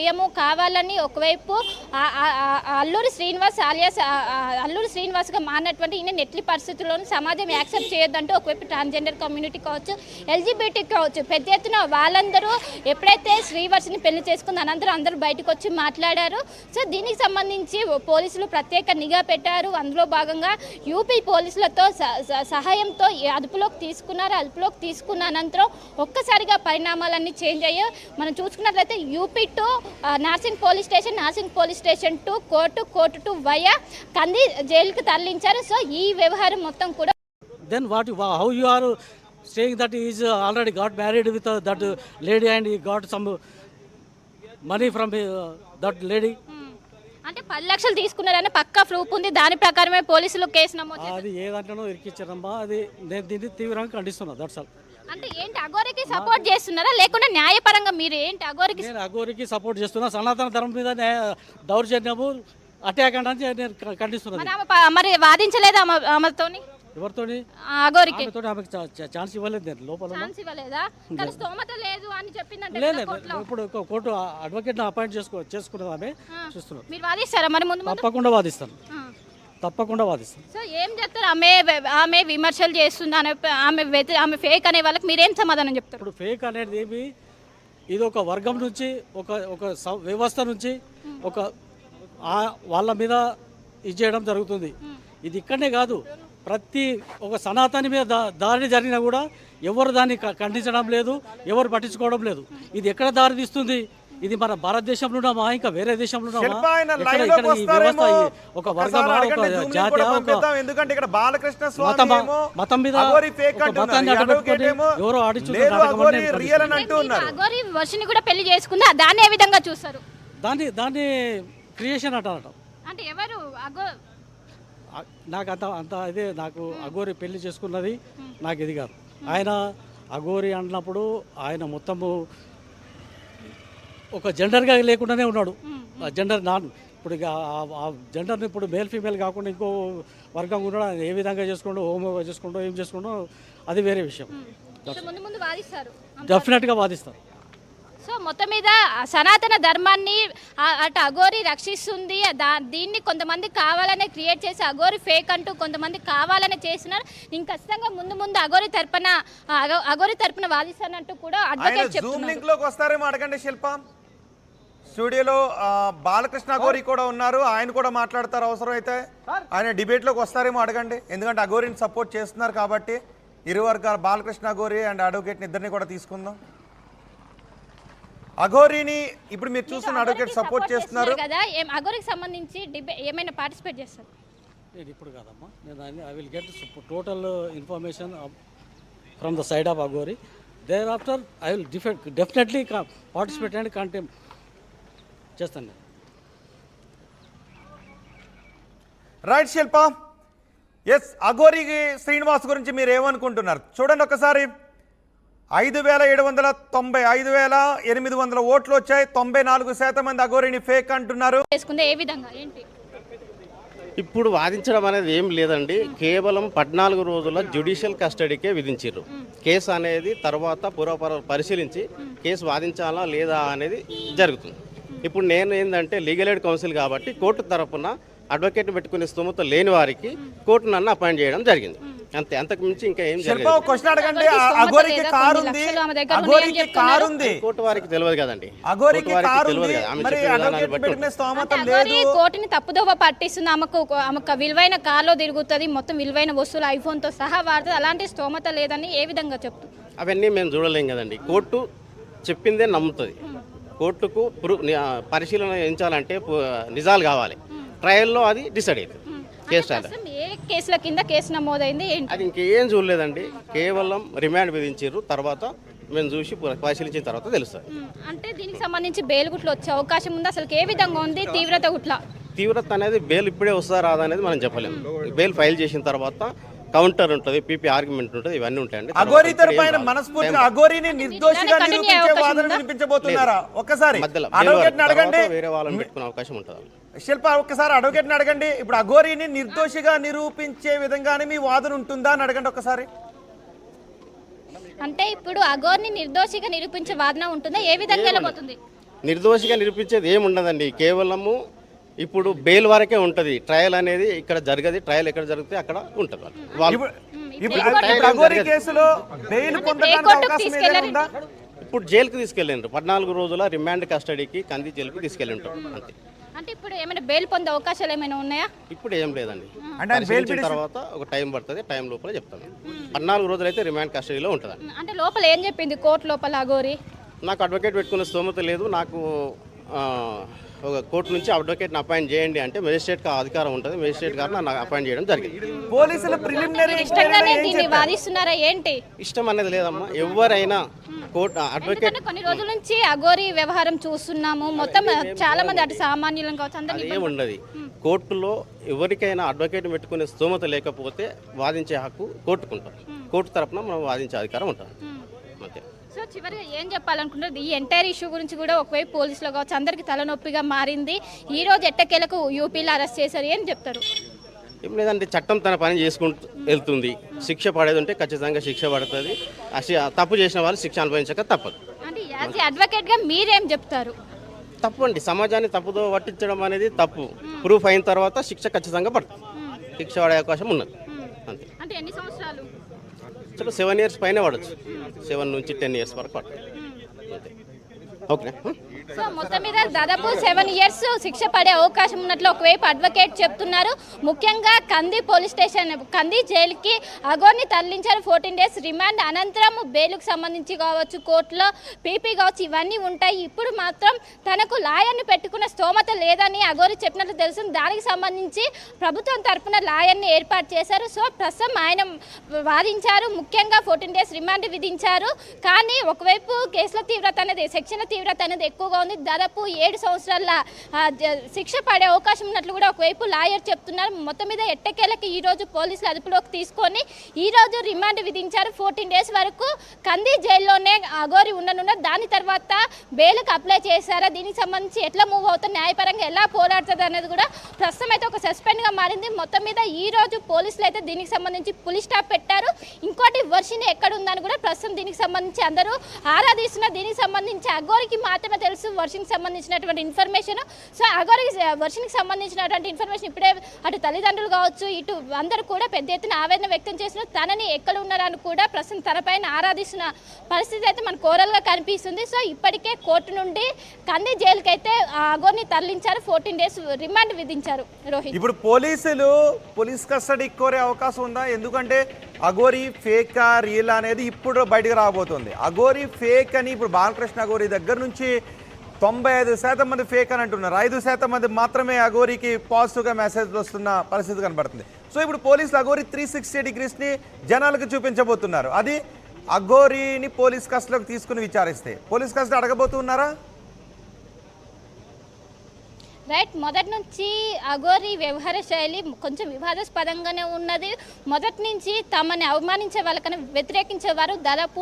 భయము కావాలని ఒకవైపు అల్లూరి శ్రీనివాస్గా మారినటువంటి ఈయన నెట్లి పరిస్థితుల్లోనూ సమాజం యాక్సెప్ట్ చేయొద్దంటూ ఒకవైపు ట్రాన్స్జెండర్ కమ్యూనిటీ కావచ్చు, ఎల్జీబీటీ కావచ్చు, పెద్ద ఎత్తున వాళ్ళందరూ ఎప్పుడైతే శ్రీవర్షిని పెళ్లి చేసుకున్న అనంతరం అందరూ బయటకు వచ్చి మాట్లాడారు. సో దీనికి సంబంధించి పోలీసులు ప్రత్యేక నిఘా పెట్టారు. అందులో భాగంగా యూపీ పోలీసులతో సహాయంతో అదుపులోకి తీసుకున్న అనంతరం ఒక్కసారిగా పరిణామాలన్నీ చేంజ్ అయ్యాయి. మనం చూసుకున్నట్లయితే యూపీ to Narsing police station to court to via Kandi జైలుకు తరలించారు. సో ఈ వ్యవహారం మొత్తం కూడా then how you are saying that he is already got married with that lady and he got some money from that lady? అంటే 10 లక్షలు తీసుకున్నారని పక్కా ప్రూఫ్ ఉంది. దాని ప్రకారమే పోలీసులు కేసు నమోదు చేశారు. అది ఏదంటానో ఇరికిచ్చారమ్మా, అది నేను దీన్ని తీవ్రంగా ఖండిస్తున్నా. That's all. అంటే ఏంటి అఘోరికి సపోర్ట్ చేస్తున్నారా లేకుంటే న్యాయపరంగా మీరు ఏంటి అఘోరికి? నేను అఘోరికి సపోర్ట్ చేస్తున్నా. సనాతన ధర్మం మీద దౌర్జన్యము అటాక్ అంటే నేను ఖండిస్తున్నాను. మరి వాదించలేదా ఆమెతోని? ఎవరితోని? అఘోరికి ఆమెకి ఛాన్స్ ఇవ్వలేదు. నేను లోపల ఛాన్స్ ఇవ్వలేదా? కానీ స్తోమత లేదు అని చెప్పిందంటే లేదు. ఇప్పుడు కోర్టు అడ్వకేట్ అపాయింట్ చేసుకున్నది ఆమె చూస్తున్నాను. మీరు వాదిస్తారా మరి? ముందు తప్పకుండా వాదిస్తాను. సో ఏం చెప్తారు? ఆమె విమర్శలు చేస్తుంది, ఆమె ఫేక్ అనే వాళ్ళకి మీరేం సమాధానం చెప్తారు? ఇప్పుడు ఫేక్ అనేది ఇది ఒక వర్గం నుంచి ఒక వ్యవస్థ నుంచి ఒక వాళ్ళ మీద ఇది చేయడం జరుగుతుంది. ఇది ఇక్కడనే కాదు, ప్రతి ఒక సనాతని మీద దాడి జరిగినా కూడా ఎవరు దాన్ని ఖండించడం లేదు, ఎవరు పట్టించుకోవడం లేదు. ఇది ఎక్కడ దారి తీస్తుంది? ఇది మన భారతదేశంలో ఉన్నామా, ఇంకా వేరే దేశంలో ఉన్నామా? ఒక వర్గమా, ఒక జాతి, ఎందుకంటే ఇక్కడ బాలకృష్ణ మతం మీద మతాన్ని అడ్డుపెట్టుకొని ఎవరో అఘోరి వర్షిని కూడా పెళ్లి చేసుకుందా, దాన్ని ఏ విధంగా చూస్తారు? దాన్ని క్రియేషన్ అంటారట. అంటే ఎవరు నాకు అంత ఇదే, నాకు అఘోరి పెళ్లి చేసుకున్నది నాకు ఇది కాదు. ఆయన అఘోరి అన్నప్పుడు ఆయన మొత్తము ఒక జెండర్గా లేకుండానే ఉన్నాడు. జెండర్ ఇప్పుడు ఆ జెండర్ని ఇప్పుడు మేల్ ఫీమేల్ కాకుండా ఇంకో వర్గం ఉన్నాడు. ఆయన ఏ విధంగా చేసుకుంటూ హోమోగా చేసుకుంటూ ఏం చేసుకుంటూ అది వేరే విషయం. డెఫినెట్గా వాదిస్తారు. సో మొత్తం మీద సనాతన ధర్మాన్ని అటు అఘోరి రక్షిస్తుంది. దీన్ని కొంతమంది కావాలనే క్రియేట్ చేసి అఘోరి ఫేక్ అంటూ కొంతమంది కావాలనే చేస్తున్నారు. నేను ఖచ్చితంగా ముందు అఘోరి తరపున వాదిస్తానంటూ కూడా అడ్వకేట్ చెప్తున్నారు. వస్తారేమో అడగండి శిల్ప. స్టూడియోలో బాలకృష్ణ అఘోరి కూడా ఉన్నారు, ఆయన కూడా మాట్లాడతారు. అవసరం అయితే ఆయన డిబేట్లోకి వస్తారేమో అడగండి. ఎందుకంటే అఘోరిని సపోర్ట్ చేస్తున్నారు కాబట్టి ఇరు వర్గాల బాలకృష్ణ అఘోరి అండ్ అడ్వకేట్ని ఇద్దరిని కూడా తీసుకుందాం. అఘోరిని ఇప్పుడు మీరు చూస్తున్న అడ్వకేట్ సపోర్ట్ చేస్తున్నారు కదా, అఘోరికి సంబంధించి ఏమైనా పార్టిసిపేట్ చేస్తారు? ఇప్పుడు కాదమ్మా, నేను I will get total information from the side of Aghori. There after I will definitely participate and contempt చేస్తాను. రైట్ శిల్ప. ఎస్, అఘోరి శ్రీనివాస్ గురించి మీరు ఏమనుకుంటున్నారు? చూడండి ఒకసారి. 5,790 ఓట్లు వచ్చాయి. 94% మంది అఘోరిని ఫేక్ అంటున్నారు. ఇప్పుడు వాదించడం అనేది ఏం లేదండి. కేవలం 14 రోజుల జ్యుడిషియల్ కస్టడీకే విధించారు. కేసు అనేది తర్వాత పరిశీలించి కేసు వాదించాలా లేదా అనేది జరుగుతుంది. ఇప్పుడు నేను ఏంటంటే లీగల్ ఎయిడ్ కౌన్సిల్ కాబట్టి కోర్టు తరఫున అడ్వకేట్ పెట్టుకునే స్తోమత లేని వారికి కోర్టు నన్ను అపాయింట్ చేయడం జరిగింది. అంతే, అంతకు మించి ఇంకా ఏం జరగదు. కోర్టు వారికి తెలియదు కదండి. కోర్టుని తప్పుదోవ పట్టిస్తుంది. ఆమెకు విలువైన కార్లో తిరుగుతుంది, మొత్తం విలువైన వస్తువులు ఐఫోన్తో సహా వాడుతుంది. అలాంటి స్తోమత లేదని ఏ విధంగా చెప్తుంది? అవన్నీ మేము చూడలేం కదండి. కోర్టు చెప్పిందే నమ్ముతుంది. కోర్టుకు పరిశీలన చేయించాలంటే నిజాలు కావాలి. ట్రయల్లో అది డిసైడ్ అవుతుంది. కేసుల కింద కేసు నమోదైంది. అది ఇంకేం చూడలేదండి. కేవలం రిమాండ్ విధించారు. తర్వాత మేము చూసి పరిశీలించిన తర్వాత తెలుస్తుంది. అంటే దీనికి సంబంధించి బెయిల్ గుట్లు వచ్చే అవకాశం ఉంది. అసలు ఏ విధంగా ఉంది తీవ్రత అనేది? బెయిల్ ఇప్పుడే వస్తుందా రాదా అనేది మనం చెప్పలేము. బెయిల్ ఫైల్ చేసిన తర్వాత కౌంటర్ ఉంటుంది, పీపీ ఆర్గ్యుమెంట్ ఉంటుంది, ఇవన్నీ ఉంటాయండి. అఘోరి తరపున మనస్ఫూర్తిగా అఘోరిని నిర్దోషిగా నిరూపించే వాదన వినిపించబోతున్నారా? ఒక్కసారి అడ్వకేట్ని అడగండి. వేరే వాళ్ళని పెట్టుకునే అవకాశం ఉంటుంది. శిల్ప, ఒక్కసారి అడ్వకేట్ని అడగండి. ఇప్పుడు అఘోరిని నిర్దోషిగా నిరూపించే విధంగానే మీ వాదన ఉంటుందా అని అడగండి ఒకసారి. అంటే ఇప్పుడు అఘోరిని నిర్దోషిగా నిరూపించే వాదన ఉంటుందా? ఏ విధంగా వెళ్ళబోతుంది? నిర్దోషిగా నిరూపించేది ఏమి ఉండదండి. కేవలము ఇప్పుడు బెయిల్ వరకే ఉంటుంది. ట్రయల్ అనేది ఇక్కడ జరగదు. ట్రయల్ ఎక్కడ జరిగితే అక్కడ ఉంటుంది. వాళ్ళు ఇప్పుడు అఘోరి కేసులో బెయిల్ పొందడానికి అవకాశం ఏదైనా ఉందా? ఇప్పుడు జైలుకి తీసుకెళ్ళిండ్రు. 14 రోజుల రిమాండ్ కస్టడీకి కంది జైలుకి తీసుకెళ్ళి ఉంటారు అంతే. అంటే ఇప్పుడు ఏమైనా బెయిల్ పొందే అవకాశాలు ఏమైనా ఉన్నాయా? ఇప్పుడు ఏం లేదండి. అంటే ఆయన బెయిల్ పరిశీలించిన తర్వాత ఒక టైం పడుతుంది. టైం లోపల చెప్తాను. 14 రోజులు అయితే రిమాండ్ కస్టడీలో ఉంటుందండి. అంటే లోపల ఏం చెప్పింది కోర్టు లోపల అఘోరి? నాకు అడ్వకేట్ పెట్టుకునే స్తోమత లేదు, నాకు ఒక కోర్టు నుంచి అడ్వకేట్ని అపాయింట్ చేయండి అంటే మెజిస్ట్రేట్కి అధికారం ఉంటుంది. మెజిస్ట్రేట్ గారిని నాకు అపాయింట్ చేయడం జరిగింది. పోలీసులు ప్రిలిమినరీ ఇష్టంగానే దీన్ని వాదిస్తున్నారా ఏంటి? ఇష్టం అనేది లేదమ్మా. ఎవరైనా కోర్టు అడ్వకేట్ ఎందుకంటే కొన్ని రోజుల నుంచి అఘోరి వ్యవహారం చూస్తున్నాము. మొత్తం చాలా మంది అటు సామాన్యులను కావచ్చు అందరినీ అది ఏముండదు. కోర్టులో ఎవరికైనా అడ్వకేట్ పెట్టుకునే స్తోమత లేకపోతే వాదించే హక్కు కోర్టుకుంటాం. కోర్టు తరపున మనం వాదించే అధికారం ఉంటుంది అంతే. సో చివరిగా ఏం చెప్పాలనుకుంటారు? ఈ ఎంటైర్ ఇష్యూ గురించి కూడా ఒకవైపు పోలీసులు కావచ్చు అందరికి తలనొప్పిగా మారింది. ఈ రోజు ఎట్టకేలకు యూపీలో అరెస్ట్ చేశారు, ఏం చెప్తారు? ఏం లేదంటే చట్టం తన పని చేసుకుంటూ వెళ్తుంది. శిక్ష పడేది ఉంటే ఖచ్చితంగా శిక్ష పడుతుంది. తప్పు చేసిన వాళ్ళు శిక్ష అనుభవించక తప్పదు. అంటే యాజ్ అడ్వకేట్గా మీరేం చెప్తారు? తప్పు అండి. సమాజాన్ని తప్పుతో పట్టించడం అనేది తప్పు. ప్రూఫ్ అయిన తర్వాత శిక్ష ఖచ్చితంగా పడుతుంది. శిక్ష పడే అవకాశం ఉన్నది అంతే. అంటే ఎన్ని సంవత్సరాలు? 7 years పైన పడవచ్చు. 7 నుంచి 10 years వరకు పడుతుంది అంతే. ఓకే. సో మొత్తం మీద దాదాపు 7 years శిక్ష పడే అవకాశం ఉన్నట్లు ఒకవైపు అడ్వకేట్ చెప్తున్నారు. ముఖ్యంగా కంది పోలీస్ స్టేషన్ కంది జైలుకి అఘోర్ని తరలించారు. 14 days రిమాండ్ అనంతరం బెయిల్కి సంబంధించి కావచ్చు, కోర్టులో పీపీ కావచ్చు, ఇవన్నీ ఉంటాయి. ఇప్పుడు మాత్రం తనకు లాయర్ని పెట్టుకున్న స్తోమత లేదని అఘోరి చెప్పినట్లు తెలుస్తుంది. దానికి సంబంధించి ప్రభుత్వం తరఫున లాయర్ని ఏర్పాటు చేశారు. సో ప్రస్తుతం ఆయన వాదించారు. ముఖ్యంగా 14 days రిమాండ్ విధించారు. కానీ ఒకవైపు కేసుల తీవ్రత అనేది సెక్షన్ల తీవ్రత అనేది ఎక్కువగా ఉంది. దాదాపు 7 సంవత్సరాల శిక్ష పడే అవకాశం ఉన్నట్లు కూడా ఒకవైపు లాయర్ చెప్తున్నారు. మొత్తం మీద ఎట్టకేలకి ఈ రోజు పోలీసులు అదుపులోకి తీసుకొని ఈ రోజు రిమాండ్ విధించారు. 14 days వరకు కంది జైల్లోనే అఘోరి ఉండనున్నారు. దాని తర్వాత బెయిల్కి అప్లై చేశారా, దీనికి సంబంధించి ఎట్లా మూవ్ అవుతుంది, న్యాయపరంగా ఎలా పోరాడుతుంది అనేది కూడా ప్రస్తుతం అయితే ఒక సస్పెండ్గా మారింది. మొత్తం మీద ఈ రోజు పోలీసులు అయితే దీనికి సంబంధించి పులిస్ స్టాప్ పెట్టారు. ఇంకోటి వర్షిని ఎక్కడ ఉందని కూడా ప్రస్తుతం దీనికి సంబంధించి అందరూ ఆరాధిస్తున్నారు. దీనికి సంబంధించి అఘోరికి మాత్రమే తెలుసు వర్షినికి సంబంధించినటువంటి ఇన్ఫర్మేషన్. సో అఘోరికి వర్షినికి సంబంధించినటువంటి ఇన్ఫర్మేషన్ ఇప్పుడే అటు తల్లిదండ్రులు కావచ్చు, ఇటు అందరూ కూడా పెద్ద ఎత్తున ఆవేదన వ్యక్తం చేసిన తనని ఎక్కడ ఉన్నారని కూడా ప్రస్తుతం తనపైన ఆరాధిస్తున్న పరిస్థితి అయితే మన కోరల్గా కనిపిస్తుంది. సో ఇప్పటికే కోర్టు నుండి కంది జైలుకి అయితే అఘోర్ని తరలించారు. 14 days రిమాండ్ విధించారు. రోహిత్, ఇప్పుడు పోలీసులు పోలీస్ కస్టడీ కోరే అవకాశం ఉందా? ఎందుకంటే అఘోరి ఫేక్ రియల్ అనేది ఇప్పుడు బయటకు రాబోతుంది. అఘోరి ఫేక్ అని ఇప్పుడు బాలకృష్ణ అఘోరి దగ్గర నుంచి 95% మంది ఫేక్ అని అంటున్నారు. 5% మంది మాత్రమే అఘోరికి పాజిటివ్గా మెసేజ్ వస్తున్న పరిస్థితి కనబడుతుంది. సో ఇప్పుడు పోలీసులు అఘోరి 360 degreesని జనాలకు చూపించబోతున్నారు. అది అఘోరిని పోలీస్ కస్టడీలోకి తీసుకుని విచారిస్తే పోలీస్ కస్టడీ అడగబోతున్నారా? రైట్, మొదటి నుంచి అఘోరి వ్యవహార శైలి కొంచెం వివాదాస్పదంగానే ఉన్నది. మొదటి నుంచి తమని అవమానించే వాళ్ళకన్నా వ్యతిరేకించేవారు దాదాపు